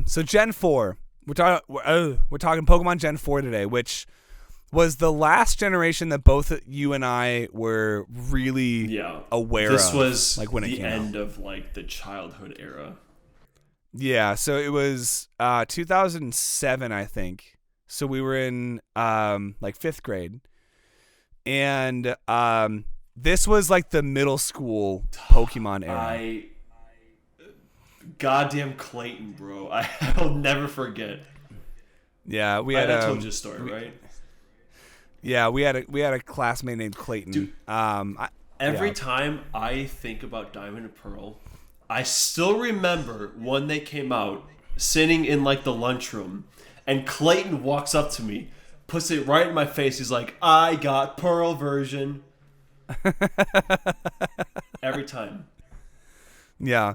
So Gen 4. We're talking Pokemon Gen 4 today, which was the last generation that both you and I were really aware of. This was like when it the came end out. of like the childhood era. Yeah, so it was 2007, I think. So we were in like 5th grade. And this was like the middle school Pokemon era. Goddamn Clayton, bro. I'll never forget. Yeah, we had I told you a story, right? Yeah, we had a classmate named Clayton. Dude, every time I think about Diamond and Pearl, I still remember when they came out, sitting in like the lunchroom, and Clayton walks up to me, puts it right in my face. He's like, "I got Pearl version." Every time. Yeah.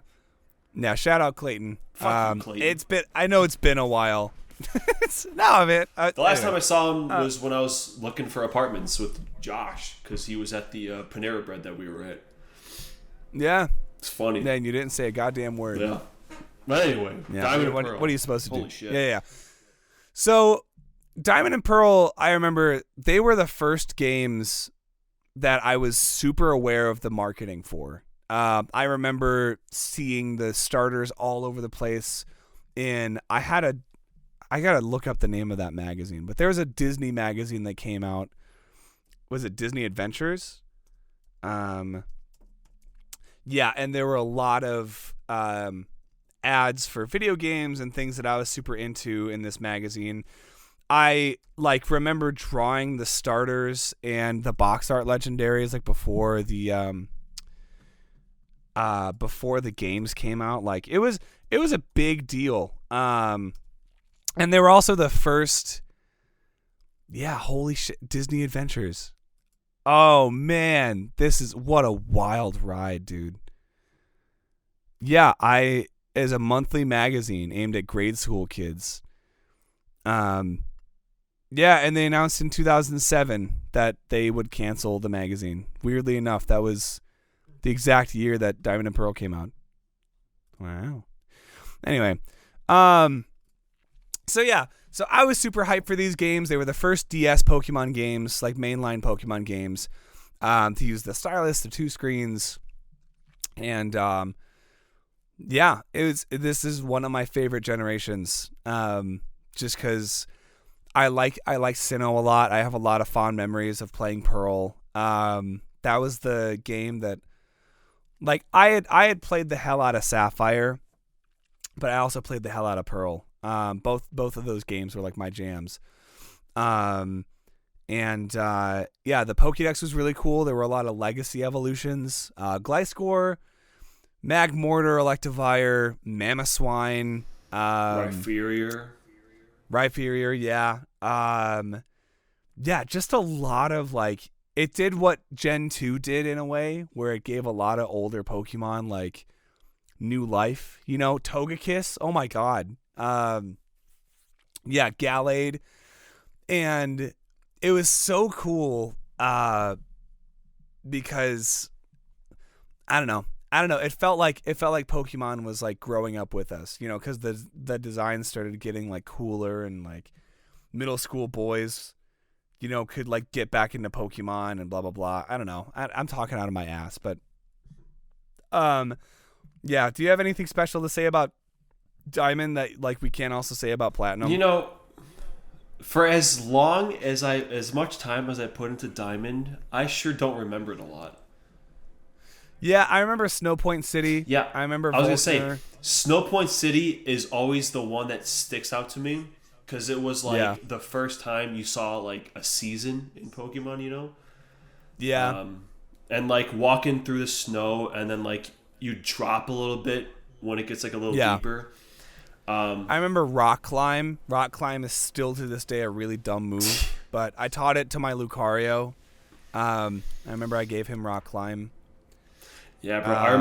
Now, shout out Clayton. Fuck you, Clayton. I know it's been a while. The last time I saw him was when I was looking for apartments with Josh, because he was at the Panera Bread that we were at. Yeah. It's funny. Man, you didn't say a goddamn word. Yeah. But anyway, Diamond and Pearl. What are you supposed to do? Holy shit. Yeah. So, Diamond and Pearl, I remember they were the first games that I was super aware of the marketing for. I remember seeing the starters all over the place. I gotta look up the name of that magazine, but there was a Disney magazine that came out. Was it Disney Adventures? Yeah, and there were a lot of ads for video games and things that I was super into in this magazine. I remember drawing the starters and the box art legendaries before the games came out. Like it was a big deal. And they were also the first. Yeah, holy shit, Disney Adventures. Oh man, what a wild ride, dude. Yeah, as a monthly magazine aimed at grade school kids. Yeah, and they announced in 2007 that they would cancel the magazine. Weirdly enough, that was the exact year that Diamond and Pearl came out. Wow. Anyway, so I was super hyped for these games. They were the first DS Pokemon games, like mainline Pokemon games, to use the stylus, the 2 screens, and this is one of my favorite generations, just because I like Sinnoh a lot. I have a lot of fond memories of playing Pearl. That was the game that, I had played the hell out of Sapphire, but I also played the hell out of Pearl. Both of those games were my jams. The Pokédex was really cool. There were a lot of legacy evolutions. Gliscor, Magmortar, Electivire, Mamoswine, Rhyperior, yeah. Just a lot of it did what Gen 2 did in a way, where it gave a lot of older Pokemon new life. Togekiss, oh my god. Gallade. And it was so cool because I don't know. It felt like Pokemon was growing up with us, because the designs started getting cooler, and middle school boys, could get back into Pokemon and blah blah blah. I don't know. I'm talking out of my ass, but yeah. Do you have anything special to say about Diamond that we can't also say about Platinum? For as much time as I put into Diamond, I sure don't remember it a lot. Yeah, I remember Snowpoint City. Yeah, I remember. I was gonna say Snowpoint City is always the one that sticks out to me, because it was the first time you saw a season in Pokemon. Yeah. And walking through the snow, and then you drop a little bit when it gets a little deeper. I remember Rock Climb. Rock Climb is still to this day a really dumb move, but I taught it to my Lucario. I remember I gave him Rock Climb. Yeah, bro. I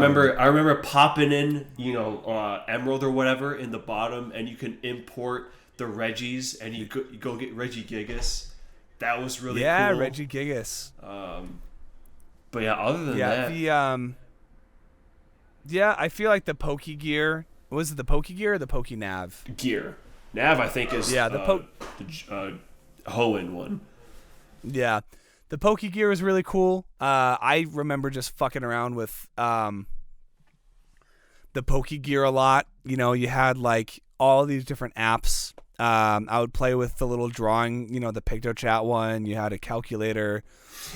remember popping in, Emerald or whatever in the bottom, and you can import the Reggies, and you go get Regigigas. That was really cool. Yeah, Regigigas. But yeah, other than that, I feel like the Pokegear Was it the Pokegear or the Pokenav? Gear. Nav, I think, is the Hoenn one. Yeah. The Pokegear is really cool. I remember just fucking around with the Pokegear a lot. You know, you had like all these different apps. I would play with the little drawing, you know, the PictoChat one. You had a calculator.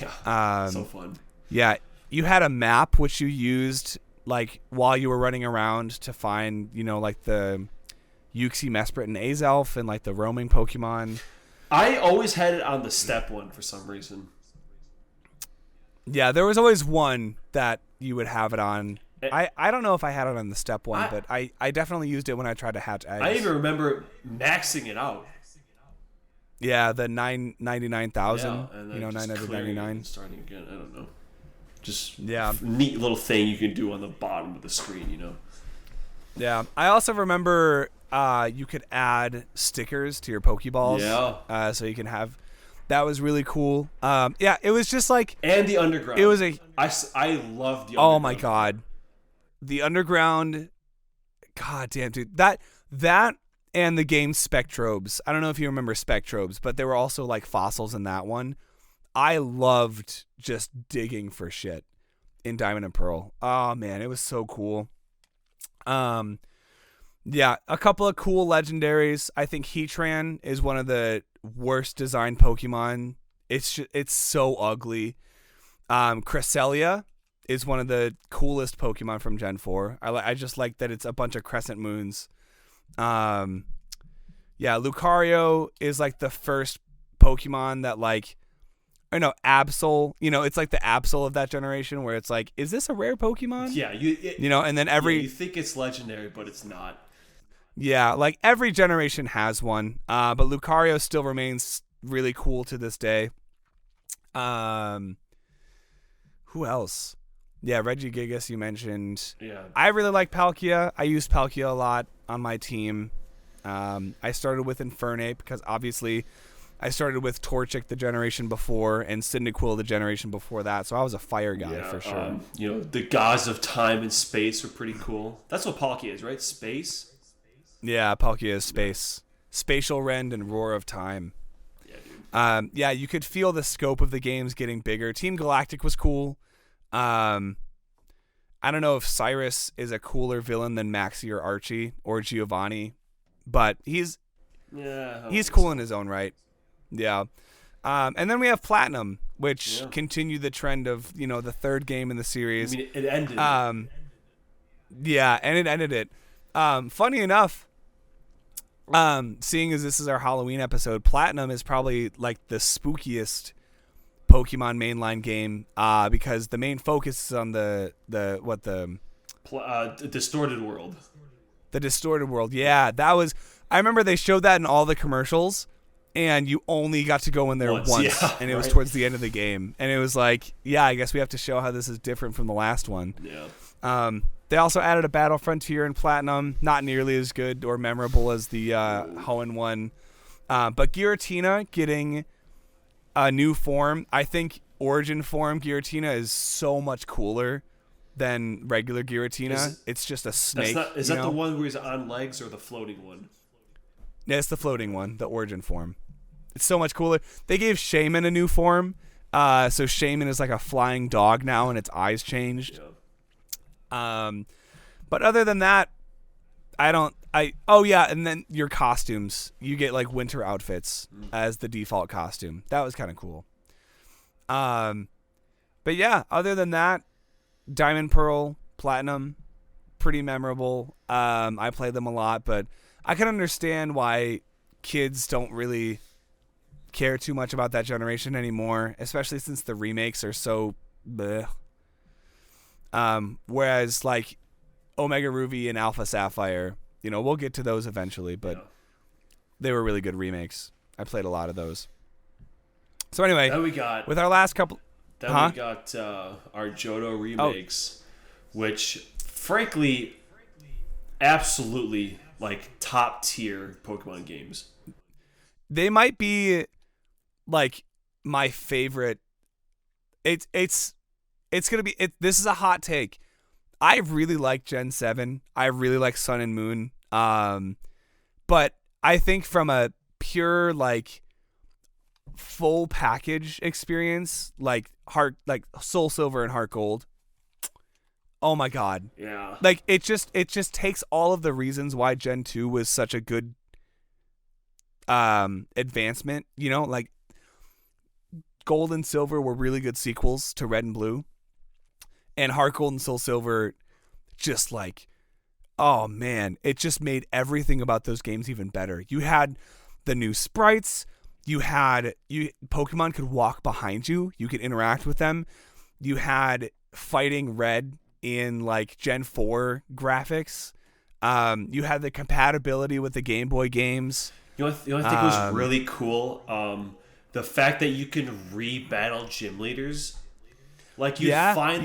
Yeah, so fun. Yeah, you had a map which you used like while you were running around to find, you know, like the Uxie, Mesprit, and Azelf and like the roaming Pokemon. I always had it on the step one for some reason. Yeah, there was always one that you would have it on. I don't know if I had it on the step one, but I definitely used it when I tried to hatch eggs. I even remember maxing it out. Yeah, the 99,000, and you know, 999. Starting again, I don't know. Just yeah, neat little thing you can do on the bottom of the screen, you know. Yeah, I also remember you could add stickers to your Pokeballs. Yeah. So you can have. That was really cool. Yeah, it was just like. And the underground. It was a. I love the underground. Oh my god, the underground. God damn, dude, that and the game Spectrobes. I don't know if you remember Spectrobes, but there were also like fossils in that one. I loved just digging for shit in Diamond and Pearl. Oh man, it was so cool. Yeah, a couple of cool legendaries. I think Heatran is one of the worst designed Pokemon. It's so ugly. Cresselia is one of the coolest Pokemon from Gen 4. I just like that it's a bunch of crescent moons. Yeah, Lucario is like the first Pokemon that like, or no, Absol. You know, it's like the Absol of that generation where it's like, is this a rare Pokemon? Yeah, you know, and then you think it's legendary, but it's not. Yeah, like every generation has one, but Lucario still remains really cool to this day. Who else? Yeah, Regigigas you mentioned. Yeah. I really like Palkia. I used Palkia a lot on my team. I started with Infernape because obviously I started with Torchic the generation before and Cyndaquil the generation before that, so I was a fire guy for sure. You know, the gods of time and space are pretty cool. That's what Palkia is, right? Space? Yeah, Palkia is space. Spatial Rend and Roar of Time. Yeah, dude. Yeah, you could feel the scope of the games getting bigger. Team Galactic was cool. I don't know if Cyrus is a cooler villain than Maxie or Archie or Giovanni, but he's cool in his own right. Yeah. And then we have Platinum, which continued the trend of, you know, the third game in the series. I mean, it ended. Yeah, and it ended it. Funny enough, seeing as this is our Halloween episode, Platinum is probably like the spookiest Pokemon mainline game because the main focus is on the distorted world. The distorted world. Yeah, that was. I remember they showed that in all the commercials, and you only got to go in there once yeah, and it was towards the end of the game, and it was like, yeah, I guess we have to show how this is different from the last one. Yeah. They also added a Battle Frontier in Platinum, not nearly as good or memorable as the Hoenn one. But Giratina getting a new form. I think Origin form Giratina is so much cooler than regular Giratina. It's just a snake. Is that the one where he's on legs or the floating one? Yeah, it's the floating one, the Origin form. It's so much cooler. They gave Shaman a new form. So Shaman is like a flying dog now and its eyes changed. Yeah. But other than that, and then your costumes, you get like winter outfits as the default costume. That was kind of cool. But yeah, other than that, Diamond, Pearl, Platinum, pretty memorable. I played them a lot, but I can understand why kids don't really care too much about that generation anymore, especially since the remakes are so bleh. Whereas like Omega Ruby and Alpha Sapphire, you know, we'll get to those eventually, but they were really good remakes. I played a lot of those. So anyway, then we got with our last couple. We got our Johto remakes, which frankly, absolutely like top tier Pokemon games. They might be like my favorite. It's gonna be. This is a hot take. I really like Gen 7. I really like Sun and Moon. But I think from a pure like full package experience, like Soul Silver and Heart Gold. Oh my god. Yeah. Like it just takes all of the reasons why Gen 2 was such a good advancement, you know, like Gold and Silver were really good sequels to Red and Blue. And Heart Gold and Soul Silver just like, oh man, it just made everything about those games even better. You had the new sprites, Pokemon could walk behind you, you could interact with them. You had fighting Red in like Gen 4 graphics. You had the compatibility with the Game Boy games. You know what I think was really cool? The fact that you can re-battle gym leaders. Like you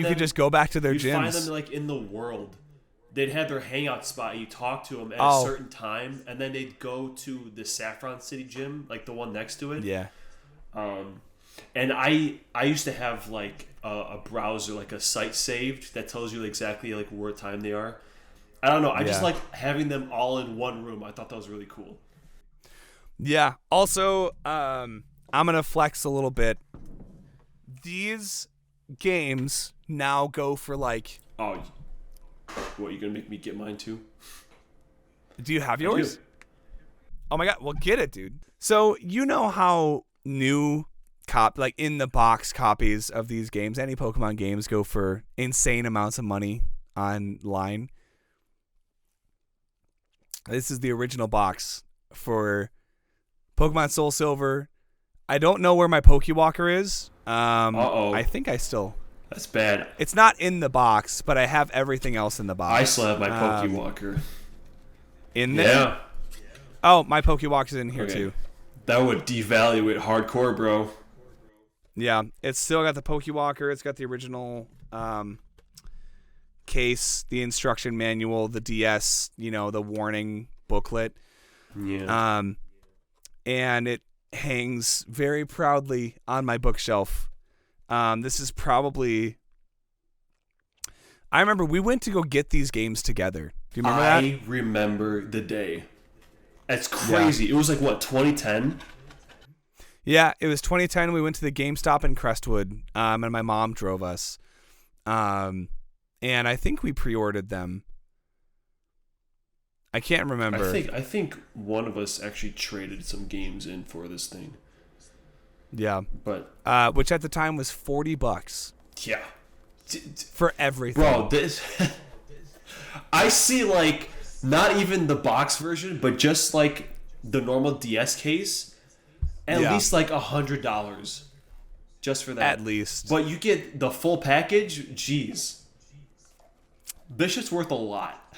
could just go back to their gyms. You find them like in the world. They'd have their hangout spot. You talk to them at a certain time, and then they'd go to the Saffron City gym, like the one next to it. Yeah. And I used to have like a browser, like a site saved that tells you exactly like what time they are. I don't know. I just like having them all in one room. I thought that was really cool. Yeah. Also, I'm gonna flex a little bit. These games now go for like. Oh, what, you gonna make me get mine too? Do you have yours? Oh my god! Well, get it, dude. So you know how new like in the box copies of these games, any Pokemon games, go for insane amounts of money online. This is the original box for Pokemon Soul Silver. I don't know where my Pokewalker is. I think I still. That's bad. It's not in the box, but I have everything else in the box. I still have my Pokewalker. In there? Yeah. Oh, my Pokewalker's in here too. That would devalue it hardcore, bro. Yeah, it's still got the Pokewalker. It's got the original case, the instruction manual, the DS, the warning booklet. Yeah. And it hangs very proudly on my bookshelf. This is probably... I remember we went to go get these games together. Do you remember that? I remember the day. That's crazy. Yeah. It was like, what, 2010? Yeah, it was 2010. We went to the GameStop in Crestwood, and my mom drove us. And I think we pre-ordered them. I can't remember. I think one of us actually traded some games in for this thing. Yeah. But which at the time was $40. Yeah. For everything. Bro, this I see like not even the box version, but just like the normal DS case, at least like $100 just for that. At least. But you get the full package, jeez. This shit's worth a lot.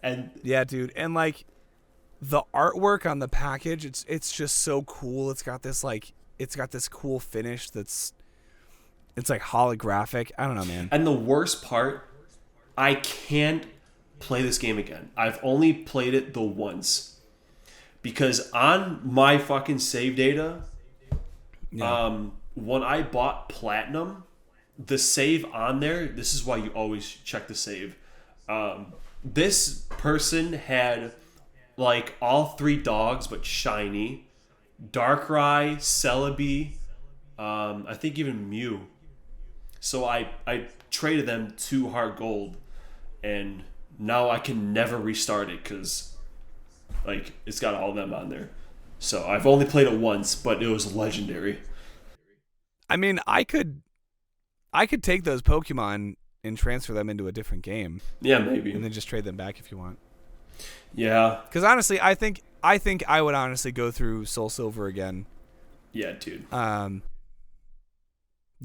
And yeah, dude, and like the artwork on the package, it's just so cool. It's got this cool finish it's like holographic. I don't know, man. And the worst part, I can't play this game again. I've only played it the once. Because on my fucking save data, when I bought Platinum, the save on there, this is why you always check the save. This person had like all 3 dogs but shiny. Darkrai, Celebi, I think even Mew. So I traded them to Heart Gold, and now I can never restart it because like it's got all of them on there. So I've only played it once, but it was legendary. I mean, I could take those Pokemon and transfer them into a different game. Yeah, maybe. And then just trade them back if you want. Yeah. Because honestly, I think I would honestly go through Soul Silver again. Yeah, dude.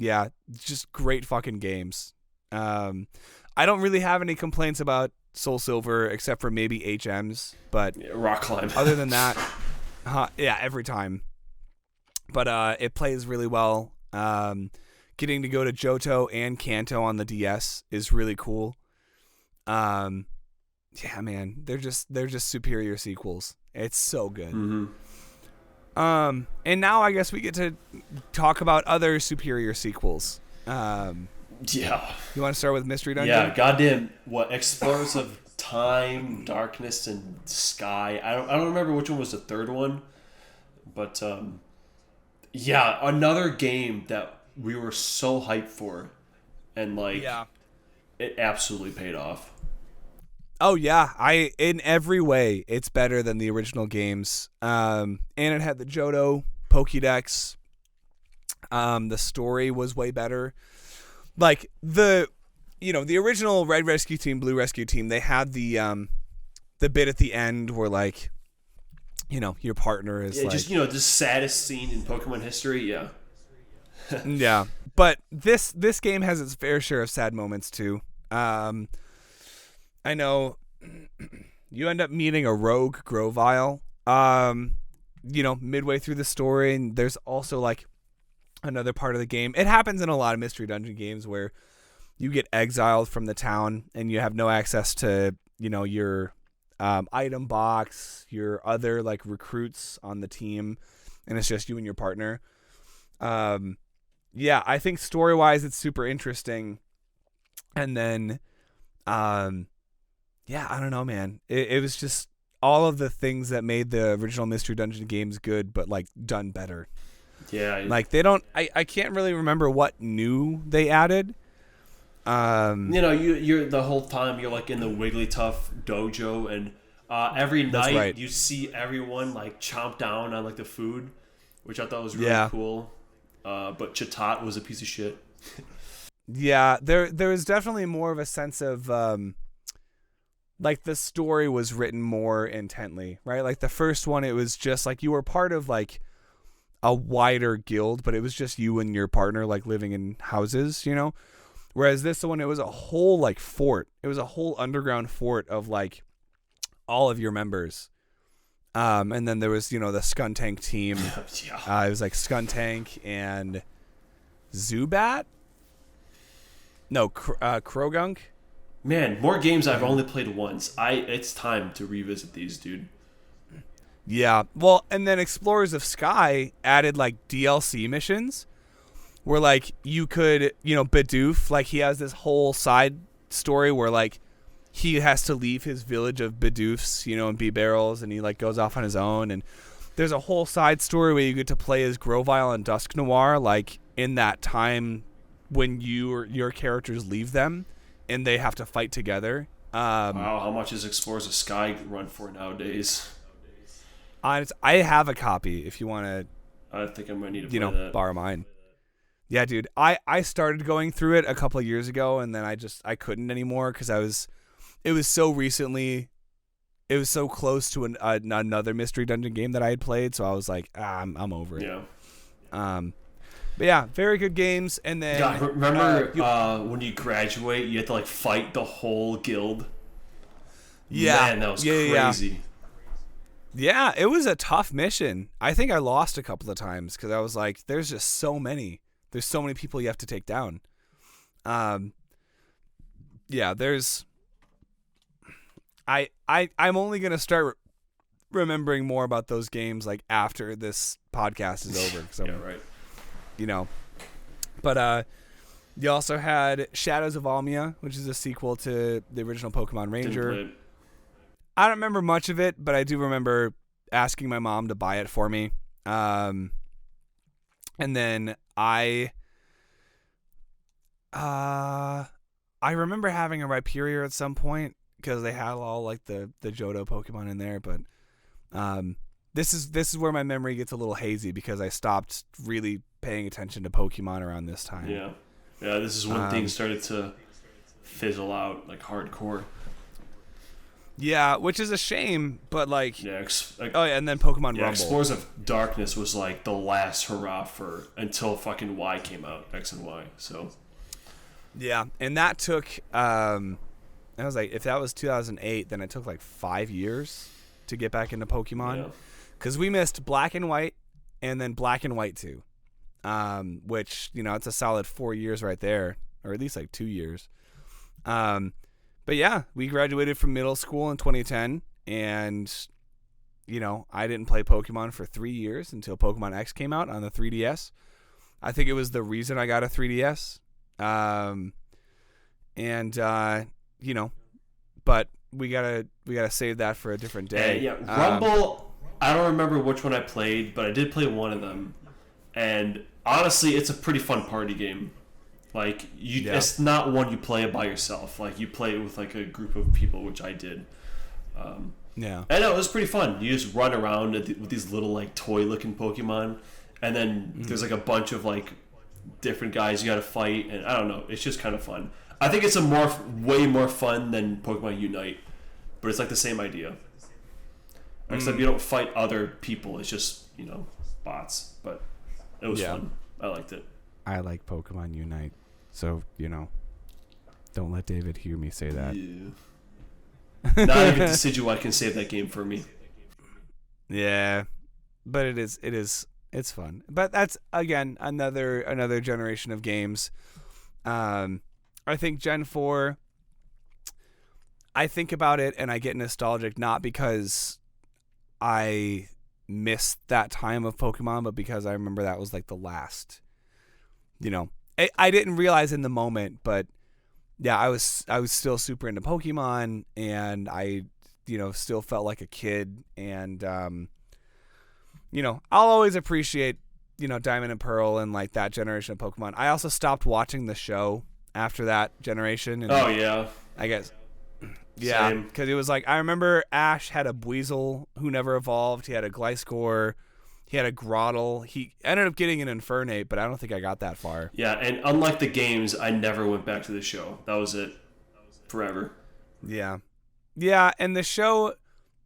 Yeah, just great fucking games. I don't really have any complaints about Soul Silver except for maybe HMs, but rock climb. Other than that, every time. But it plays really well. Getting to go to Johto and Kanto on the DS is really cool. Yeah, man, they're just superior sequels. It's so good. Mm-hmm. And now I guess we get to talk about other superior sequels. Yeah. You want to start with Mystery Dungeon? Yeah, goddamn, what, Explorers of Time, Darkness, and Sky. I don't remember which one was the third one. But, yeah, another game that we were so hyped for. And, like, Yeah. it absolutely paid off. Oh yeah, in every way it's better than the original games. And it had the Johto Pokédex. The story was way better. Like the original Red Rescue Team, Blue Rescue Team, they had the bit at the end where like, your partner is like, just saddest scene in Pokemon history. Yeah. yeah. But this game has its fair share of sad moments too. I know you end up meeting a rogue Grovyle, midway through the story, and there's also like another part of the game. It happens in a lot of Mystery Dungeon games where you get exiled from the town and you have no access to, your item box, your other like recruits on the team, and it's just you and your partner. Yeah, I think story-wise it's super interesting. And then yeah, I don't know, man. It was just all of the things that made the original Mystery Dungeon games good, but like done better. Yeah. Like they don't. I can't really remember what new they added. You're the whole time you're like in the Wigglytuff dojo, and every night you see everyone like chomp down on like the food, which I thought was really cool. But Chatot was a piece of shit. Yeah, there was definitely more of a sense of like the story was written more intently, right? Like the first one, it was just like you were part of like a wider guild, but it was just you and your partner like living in houses, Whereas this one, it was a whole like fort. It was a whole underground fort of like all of your members. And then there was, the Skuntank team. Yeah. It was like Skuntank and Zubat. No, Krogunk. Man, more games I've only played once. It's time to revisit these, dude. Yeah. Well, and then Explorers of Sky added like DLC missions where like you could, Bidoof, like he has this whole side story where like he has to leave his village of Bidoofs, and B-Barrels, and he like goes off on his own. And there's a whole side story where you get to play as Grovyle and Dusk Noir, like in that time when your characters leave them and they have to fight together. Wow, how much is Explorers of Sky run for nowadays? I have a copy if you want to. I think I'm gonna need to play that. Borrow mine. Yeah, dude. I started going through it a couple of years ago, and then I couldn't anymore because it was so recently. It was so close to another Mystery Dungeon game that I had played, so I was like, I'm over it. Yeah. But yeah, very good games. And then remember when you graduate, you have to like fight the whole guild. Yeah, man, that was crazy. Yeah, it was a tough mission. I think I lost a couple of times because I was like, "There's just so many. There's so many people you have to take down." Yeah, there's. I'm only gonna start remembering more about those games like after this podcast is over. Yeah, right. But you also had Shadows of Almia, which is a sequel to the original Pokemon Ranger. I don't remember much of it, but I do remember asking my mom to buy it for me. And then I remember having a Rhyperior at some point because they had all like the Johto Pokemon in there, but this is where my memory gets a little hazy because I stopped really paying attention to Pokemon around this time. Yeah, this is when things started to fizzle out like hardcore. Yeah, which is a shame, but like... Yeah, and then Pokemon Rumble. Explorers of Darkness was like the last hurrah until fucking Y came out, X and Y, so... Yeah, and that took... I was like, if that was 2008, then it took like 5 years to get back into Pokemon. Because we missed Black and White, and then Black and White 2. Which, it's a solid 4 years right there, or at least like 2 years. But yeah, we graduated from middle school in 2010, and, I didn't play Pokemon for 3 years until Pokemon X came out on the 3DS. I think it was the reason I got a 3DS. And but we gotta save that for a different day. Yeah, Rumble. I don't remember which one I played, but I did play one of them. And honestly, it's a pretty fun party game. Like it's not one you play by yourself. Like you play it with like a group of people, which I did. Yeah, I know it was pretty fun. You just run around with these little like toy-looking Pokemon, and then there's like a bunch of like different guys you got to fight, and I don't know. It's just kind of fun. I think it's way more fun than Pokemon Unite, but it's like the same idea. Except you don't fight other people. It's just bots. But it was fun. I liked it. I like Pokemon Unite, so don't let David hear me say that. Yeah. Not even Decidueye can save that game for me. Yeah, but it's fun. But that's again another generation of games. I think Gen 4. I think about it and I get nostalgic not because I missed that time of Pokemon, but because I remember that was like the last. I didn't realize in the moment, but yeah, I was still super into Pokemon, and I, still felt like a kid, and I'll always appreciate, Diamond and Pearl and like that generation of Pokemon. I also stopped watching the show after that generation. And I guess. Yeah, because it was like, I remember Ash had a Buizel who never evolved. He had a Gliscor. He had a Grotle. He ended up getting an Infernape, but I don't think I got that far. Yeah, and unlike the games, I never went back to the show. That was it. Forever. Yeah. Yeah, and the show,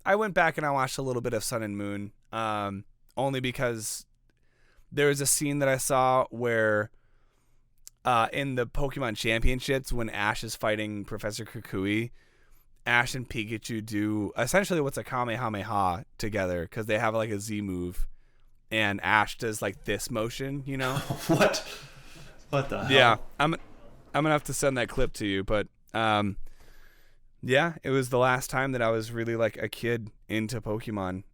I went back and I watched a little bit of Sun and Moon, only because there was a scene that I saw where in the Pokemon Championships, when Ash is fighting Professor Kukui, Ash and Pikachu do essentially what's a Kamehameha together, because they have like a Z move. And Ash does like this motion, What? What the hell? Yeah, I'm gonna have to send that clip to you, but yeah, it was the last time that I was really like a kid into Pokemon,